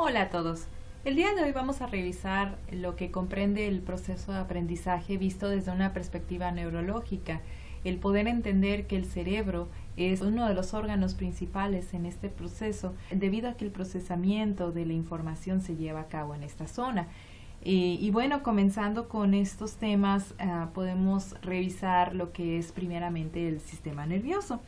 Hola a todos. El día de hoy vamos a revisar lo que comprende el proceso de aprendizaje visto desde una perspectiva neurológica, el poder entender que el cerebro es uno de los órganos principales en este proceso debido a que el procesamiento de la información se lleva a cabo en esta zona. Y bueno, comenzando con estos temas, podemos revisar lo que es primeramente el sistema nervioso.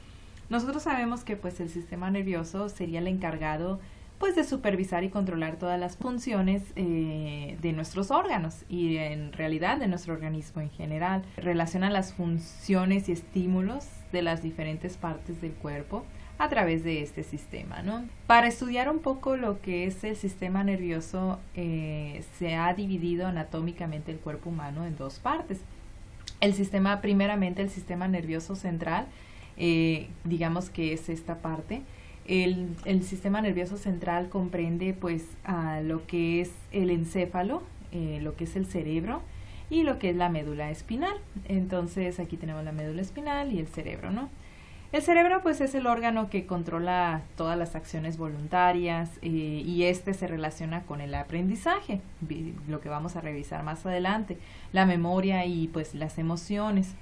Nosotros sabemos que pues el sistema nervioso sería el encargado pues de supervisar y controlar todas las funciones de nuestros órganos y en realidad de nuestro organismo en general. Relaciona las funciones y estímulos de las diferentes partes del cuerpo a través de este sistema, ¿no? Para estudiar un poco lo que es el sistema nervioso, se ha dividido anatómicamente el cuerpo humano en dos partes. Primeramente el sistema nervioso central, digamos que es esta parte. El sistema nervioso central comprende pues lo que es el encéfalo, lo que es el cerebro y lo que es la médula espinal. Entonces aquí tenemos la médula espinal y el cerebro, ¿no? El cerebro pues es el órgano que controla todas las acciones voluntarias y este se relaciona con el aprendizaje, lo que vamos a revisar más adelante, la memoria y pues las emociones.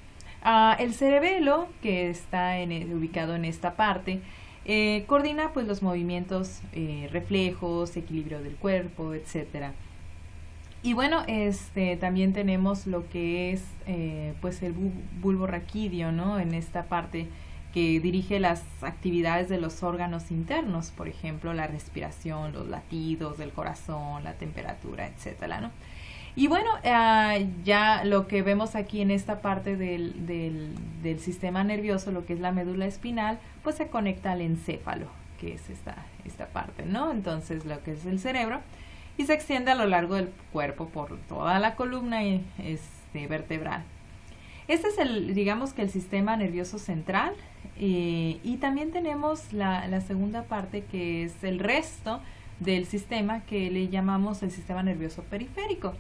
El cerebelo, que está ubicado en esta parte, coordina pues los movimientos, reflejos, equilibrio del cuerpo, etcétera. Y bueno, también tenemos lo que es pues el bulbo raquídeo, ¿no? En esta parte que dirige las actividades de los órganos internos, por ejemplo, la respiración, los latidos del corazón, la temperatura, etcétera, ¿no? Y bueno, ya lo que vemos aquí en esta parte del sistema nervioso, lo que es la médula espinal, pues se conecta al encéfalo, que es esta parte, ¿no? Entonces lo que es el cerebro, y se extiende a lo largo del cuerpo por toda la columna vertebral. Este es digamos que el sistema nervioso central, y también tenemos la segunda parte, que es el resto del sistema, que le llamamos el sistema nervioso periférico.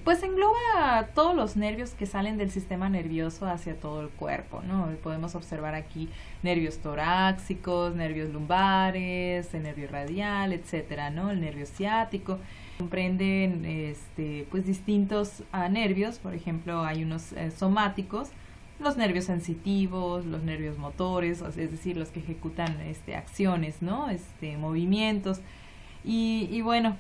Pues engloba todos los nervios que salen del sistema nervioso hacia todo el cuerpo, ¿no? Podemos observar aquí nervios torácicos, nervios lumbares, el nervio radial, etcétera, ¿no? El nervio ciático. Comprenden pues distintos nervios, por ejemplo, hay unos somáticos, los nervios sensitivos, los nervios motores, es decir, los que ejecutan acciones, ¿no? Movimientos. Y bueno,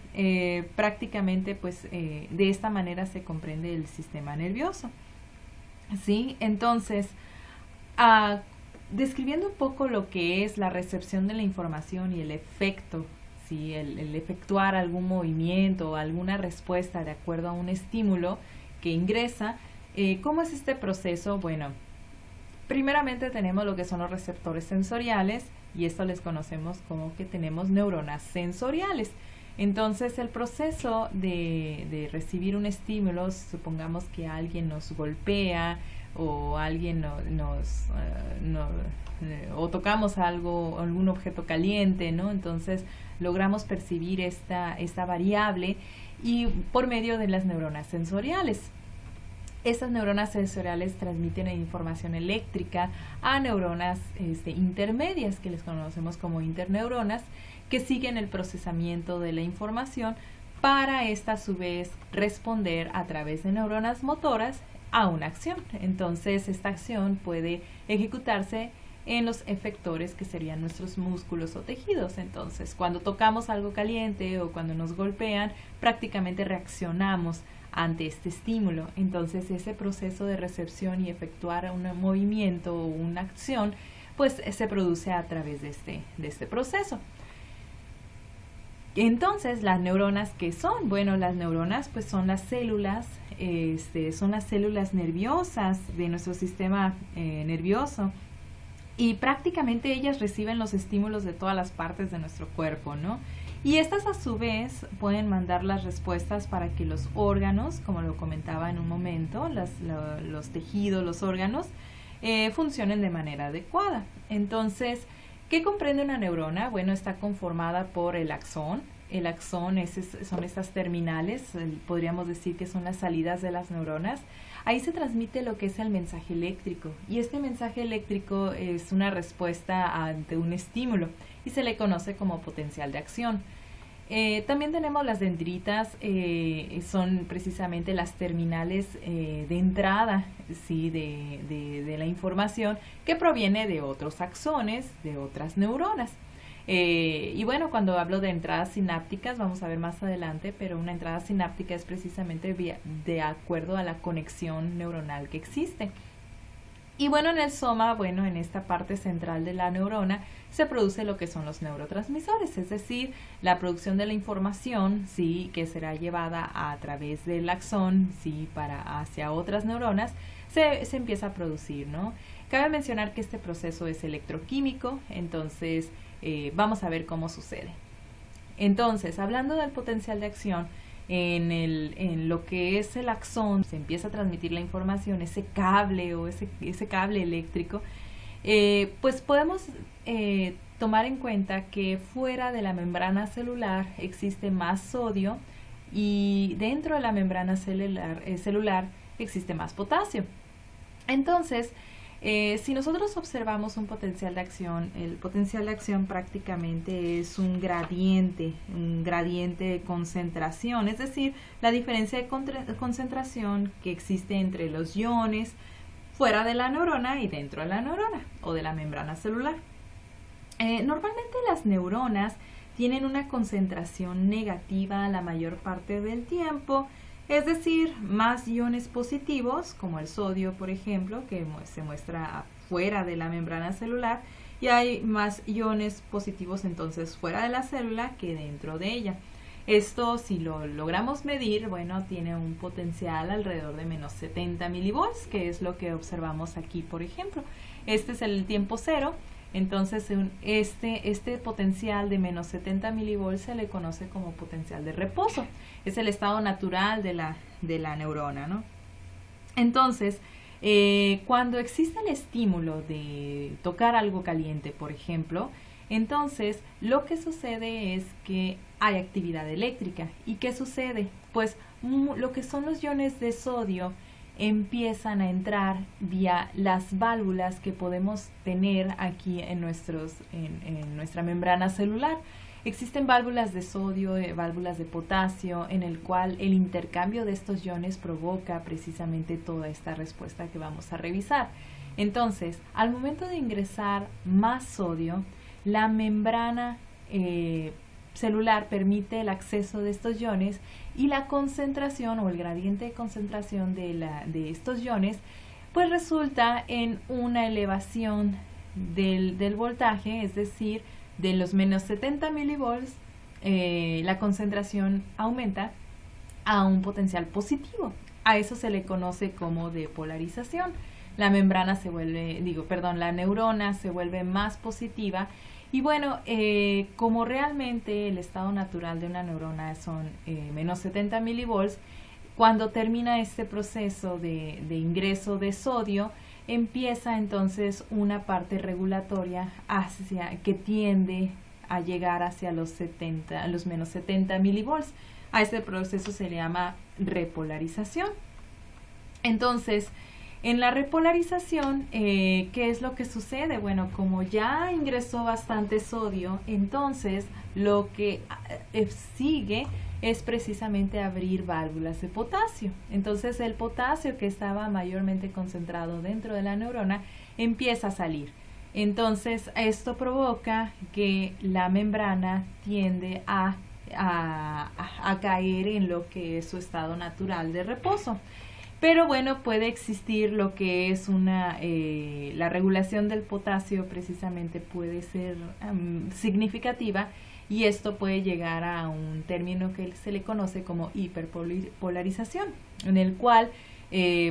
prácticamente pues de esta manera se comprende el sistema nervioso, ¿sí? Entonces, describiendo un poco lo que es la recepción de la información y el efecto, ¿sí? El efectuar algún movimiento o alguna respuesta de acuerdo a un estímulo que ingresa, ¿cómo es este proceso? Bueno, primeramente tenemos lo que son los receptores sensoriales, y esto les conocemos como que tenemos neuronas sensoriales. Entonces el proceso de recibir un estímulo, supongamos que alguien nos golpea o alguien o tocamos algún objeto caliente, ¿no? Entonces logramos percibir esta variable y por medio de las neuronas sensoriales. Estas neuronas sensoriales transmiten información eléctrica a neuronas intermedias, que les conocemos como interneuronas, que siguen el procesamiento de la información para esta a su vez responder a través de neuronas motoras a una acción. Entonces esta acción puede ejecutarse en los efectores, que serían nuestros músculos o tejidos. Entonces cuando tocamos algo caliente o cuando nos golpean, prácticamente reaccionamos ante este estímulo. Entonces ese proceso de recepción y efectuar un movimiento o una acción pues se produce a través de este proceso. Entonces las neuronas, ¿qué son? Bueno, las neuronas pues son las células nerviosas de nuestro sistema nervioso, y prácticamente ellas reciben los estímulos de todas las partes de nuestro cuerpo, ¿no? Y estas a su vez pueden mandar las respuestas para que los órganos, como lo comentaba en un momento, los tejidos, los órganos, funcionen de manera adecuada. Entonces, ¿qué comprende una neurona? Bueno, está conformada por el axón. El axón son estas terminales, podríamos decir que son las salidas de las neuronas. Ahí se transmite lo que es el mensaje eléctrico, y este mensaje eléctrico es una respuesta ante un estímulo y se le conoce como potencial de acción. También tenemos las dendritas, son precisamente las terminales de entrada, ¿sí? de la información que proviene de otros axones, de otras neuronas. Y bueno, cuando hablo de entradas sinápticas, vamos a ver más adelante, pero una entrada sináptica es precisamente de acuerdo a la conexión neuronal que existe. Y bueno, en el soma, bueno, en esta parte central de la neurona se produce lo que son los neurotransmisores, es decir, la producción de la información, sí, que será llevada a través del axón, sí, hacia otras neuronas, se empieza a producir, ¿no? Cabe mencionar que este proceso es electroquímico, entonces vamos a ver cómo sucede. Entonces, hablando del potencial de acción, en lo que es el axón, se empieza a transmitir la información, ese cable o ese cable eléctrico, pues podemos tomar en cuenta que fuera de la membrana celular existe más sodio y dentro de la membrana celular existe más potasio. Entonces, si nosotros observamos un potencial de acción, el potencial de acción prácticamente es un gradiente de concentración, es decir, la diferencia de concentración que existe entre los iones fuera de la neurona y dentro de la neurona o de la membrana celular. Normalmente las neuronas tienen una concentración negativa la mayor parte del tiempo, es decir, más iones positivos, como el sodio, por ejemplo, que se muestra fuera de la membrana celular, y hay más iones positivos entonces fuera de la célula que dentro de ella. Esto, si lo logramos medir, bueno, tiene un potencial alrededor de menos 70 milivolts, que es lo que observamos aquí, por ejemplo. Este es el tiempo cero. Entonces, este potencial de menos 70 milivolts se le conoce como potencial de reposo. Es el estado natural de la neurona, ¿no? Entonces, cuando existe el estímulo de tocar algo caliente, por ejemplo, entonces lo que sucede es que hay actividad eléctrica. ¿Y qué sucede? Pues lo que son los iones de sodio empiezan a entrar vía las válvulas que podemos tener aquí en nuestra membrana celular. Existen válvulas de sodio, válvulas de potasio, en el cual el intercambio de estos iones provoca precisamente toda esta respuesta que vamos a revisar. Entonces, al momento de ingresar más sodio, la membrana celular permite el acceso de estos iones y la concentración o el gradiente de concentración de estos iones pues resulta en una elevación del voltaje, es decir, de los menos 70 milivolts la concentración aumenta a un potencial positivo. A eso se le conoce como depolarización. La membrana la neurona se vuelve más positiva. Y bueno, como realmente el estado natural de una neurona son menos 70 milivolts, cuando termina este proceso de ingreso de sodio, empieza entonces una parte regulatoria que tiende a llegar hacia los menos 70 milivolts. A este proceso se le llama repolarización. Entonces, en la repolarización, ¿qué es lo que sucede? Bueno, como ya ingresó bastante sodio, entonces lo que sigue es precisamente abrir válvulas de potasio. Entonces el potasio, que estaba mayormente concentrado dentro de la neurona, empieza a salir. Entonces esto provoca que la membrana tiende a caer en lo que es su estado natural de reposo. Pero bueno, puede existir lo que es la regulación del potasio, precisamente puede ser significativa, y esto puede llegar a un término que se le conoce como hiperpolarización, en el cual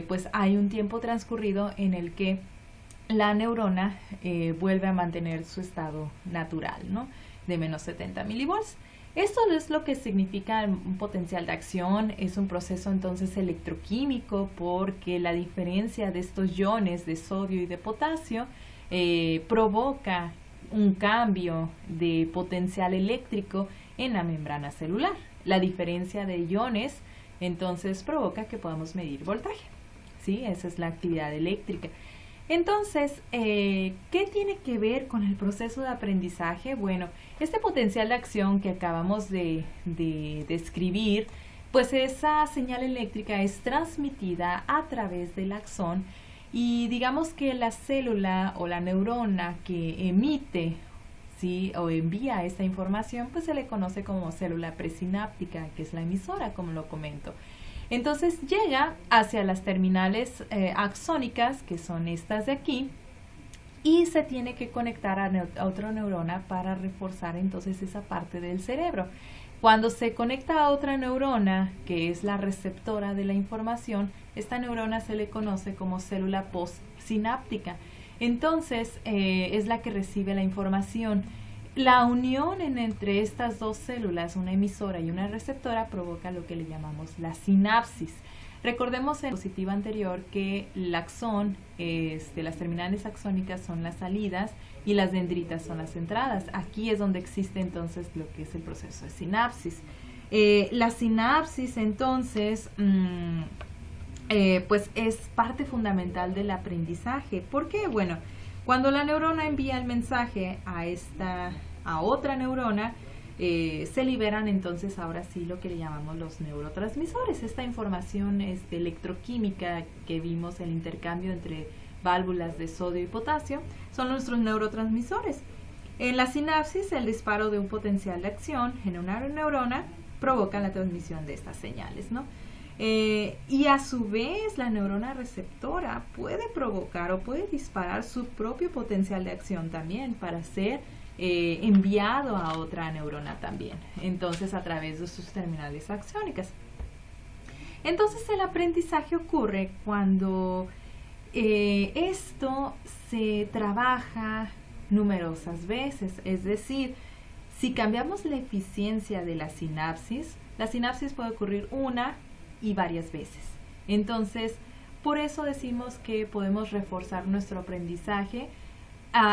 pues hay un tiempo transcurrido en el que la neurona vuelve a mantener su estado natural, ¿no? De menos 70 milivolts. Esto es lo que significa un potencial de acción. Es un proceso entonces electroquímico, porque la diferencia de estos iones de sodio y de potasio provoca un cambio de potencial eléctrico en la membrana celular. La diferencia de iones entonces provoca que podamos medir voltaje, ¿sí? Esa es la actividad eléctrica. Entonces, ¿qué tiene que ver con el proceso de aprendizaje? Bueno, este potencial de acción que acabamos de describir, pues esa señal eléctrica es transmitida a través del axón y digamos que la célula o la neurona que emite, ¿sí?, o envía esta información, pues se le conoce como célula presináptica, que es la emisora, como lo comento. Entonces llega hacia las terminales axónicas, que son estas de aquí, y se tiene que conectar a otra neurona para reforzar entonces esa parte del cerebro. Cuando se conecta a otra neurona, que es la receptora de la información, esta neurona se le conoce como célula postsináptica. Entonces es la que recibe la información. La unión entre estas dos células, una emisora y una receptora, provoca lo que le llamamos la sinapsis. Recordemos en la diapositiva anterior que el axón, las terminales axónicas son las salidas y las dendritas son las entradas. Aquí es donde existe entonces lo que es el proceso de sinapsis. La sinapsis entonces pues es parte fundamental del aprendizaje. ¿Por qué? Bueno, cuando la neurona envía el mensaje a otra neurona, se liberan entonces ahora sí lo que le llamamos los neurotransmisores. Esta información electroquímica que vimos, el intercambio entre válvulas de sodio y potasio, son nuestros neurotransmisores. En la sinapsis, el disparo de un potencial de acción en una neurona provoca la transmisión de estas señales, ¿no? Y a su vez la neurona receptora puede provocar o puede disparar su propio potencial de acción también para ser enviado a otra neurona también, entonces a través de sus terminales axónicas. Entonces el aprendizaje ocurre cuando esto se trabaja numerosas veces, es decir, si cambiamos la eficiencia de la sinapsis puede ocurrir una y varias veces. Entonces, por eso decimos que podemos reforzar nuestro aprendizaje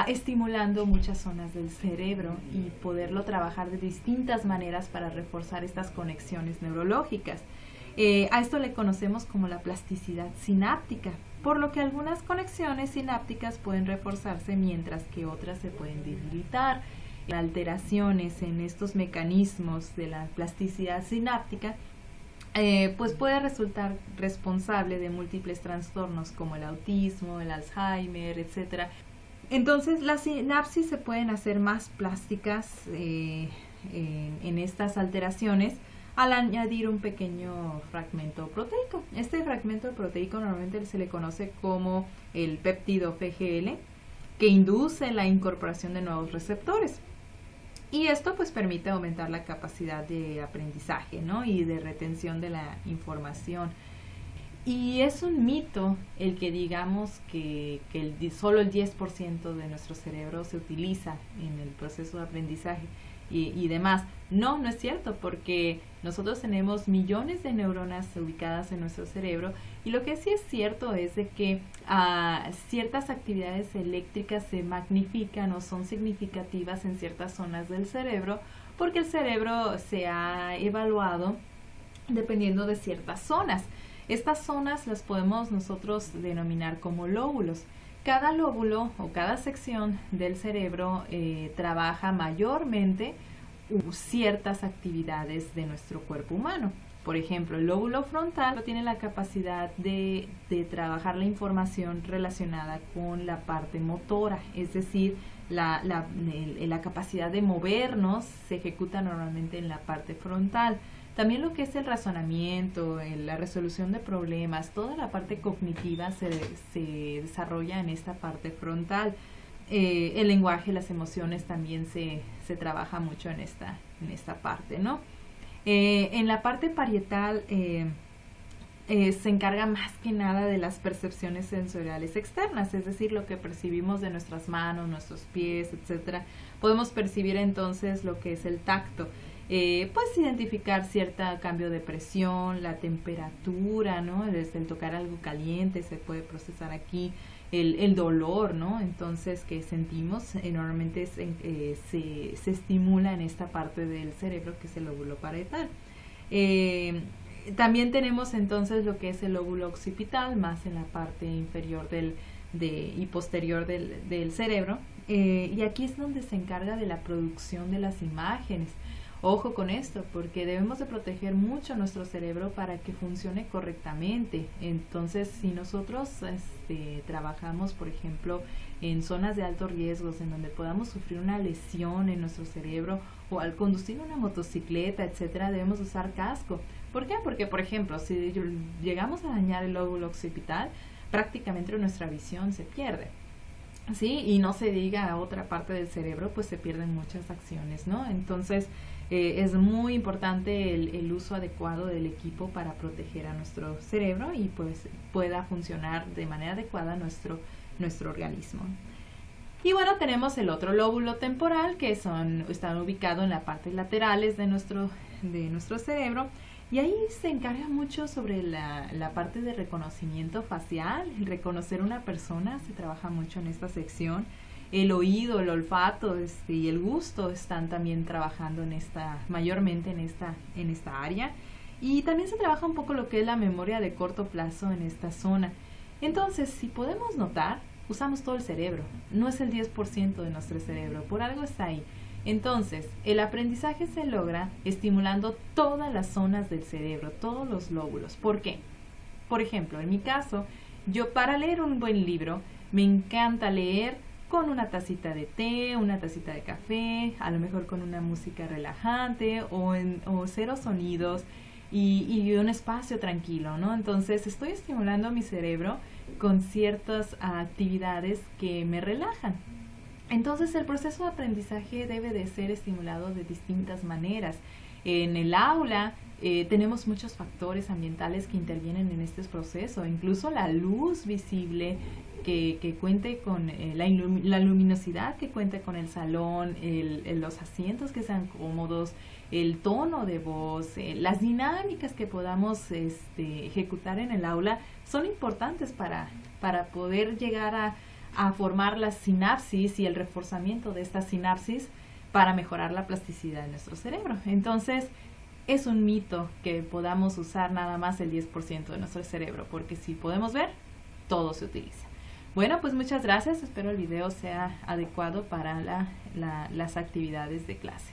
estimulando muchas zonas del cerebro y poderlo trabajar de distintas maneras para reforzar estas conexiones neurológicas. A esto le conocemos como la plasticidad sináptica, por lo que algunas conexiones sinápticas pueden reforzarse mientras que otras se pueden debilitar. Alteraciones en estos mecanismos de la plasticidad sináptica pues puede resultar responsable de múltiples trastornos como el autismo, el Alzheimer, etc. Entonces las sinapsis se pueden hacer más plásticas en estas alteraciones al añadir un pequeño fragmento proteico. Este fragmento proteico normalmente se le conoce como el péptido FGL, que induce la incorporación de nuevos receptores. Y esto pues permite aumentar la capacidad de aprendizaje, ¿no?, y de retención de la información. Y es un mito el que digamos que solo el 10% de nuestro cerebro se utiliza en el proceso de aprendizaje y demás. No es cierto, porque nosotros tenemos millones de neuronas ubicadas en nuestro cerebro, y lo que sí es cierto es de que ciertas actividades eléctricas se magnifican o son significativas en ciertas zonas del cerebro, porque el cerebro se ha evaluado dependiendo de ciertas zonas. Estas zonas las podemos nosotros denominar como lóbulos. Cada lóbulo o cada sección del cerebro trabaja mayormente ciertas actividades de nuestro cuerpo humano. Por ejemplo, el lóbulo frontal tiene la capacidad de trabajar la información relacionada con la parte motora, es decir, la capacidad de movernos se ejecuta normalmente en la parte frontal. También lo que es el razonamiento, la resolución de problemas, toda la parte cognitiva se desarrolla en esta parte frontal. El lenguaje, las emociones también se trabaja mucho en esta parte, ¿no? En la parte parietal se encarga más que nada de las percepciones sensoriales externas, es decir, lo que percibimos de nuestras manos, nuestros pies, etcétera. Podemos percibir entonces lo que es el tacto. Pues identificar cierto cambio de presión, la temperatura, ¿no? Desde el tocar algo caliente se puede procesar aquí, el dolor, ¿no? Entonces, que sentimos, normalmente se estimula en esta parte del cerebro que es el lóbulo parietal. También tenemos entonces lo que es el lóbulo occipital, más en la parte inferior del y posterior del cerebro. Y aquí es donde se encarga de la producción de las imágenes. Ojo con esto, porque debemos de proteger mucho nuestro cerebro para que funcione correctamente. Entonces, si nosotros trabajamos, por ejemplo, en zonas de altos riesgos, en donde podamos sufrir una lesión en nuestro cerebro, o al conducir una motocicleta, etcétera, debemos usar casco. ¿Por qué? Porque, por ejemplo, si llegamos a dañar el lóbulo occipital, prácticamente nuestra visión se pierde. Sí, y no se diga a otra parte del cerebro, pues se pierden muchas acciones, ¿no? Entonces, es muy importante el uso adecuado del equipo para proteger a nuestro cerebro y pues pueda funcionar de manera adecuada nuestro organismo. Y bueno, tenemos el otro lóbulo temporal, que están ubicados en las partes laterales de nuestro cerebro, y ahí se encarga mucho sobre la parte de reconocimiento facial. El reconocer una persona se trabaja mucho en esta sección. El oído, el olfato y el gusto están también trabajando mayormente en esta área. Y también se trabaja un poco lo que es la memoria de corto plazo en esta zona. Entonces, si podemos notar, usamos todo el cerebro. No es el 10% de nuestro cerebro, por algo está ahí. Entonces, el aprendizaje se logra estimulando todas las zonas del cerebro, todos los lóbulos. ¿Por qué? Por ejemplo, en mi caso, yo para leer un buen libro, me encanta leer con una tacita de té, una tacita de café, a lo mejor con una música relajante o cero sonidos y un espacio tranquilo, ¿no? Entonces estoy estimulando mi cerebro con ciertas actividades que me relajan. Entonces el proceso de aprendizaje debe de ser estimulado de distintas maneras. En el aula tenemos muchos factores ambientales que intervienen en este proceso, incluso la luz visible que cuente con la luminosidad que cuente con el salón, los asientos que sean cómodos, el tono de voz, las dinámicas que podamos ejecutar en el aula son importantes para poder llegar a formar las sinapsis y el reforzamiento de estas sinapsis para mejorar la plasticidad de nuestro cerebro. Entonces, es un mito que podamos usar nada más el 10% de nuestro cerebro, porque si podemos ver, todo se utiliza. Bueno, pues muchas gracias. Espero el video sea adecuado para las actividades de clase.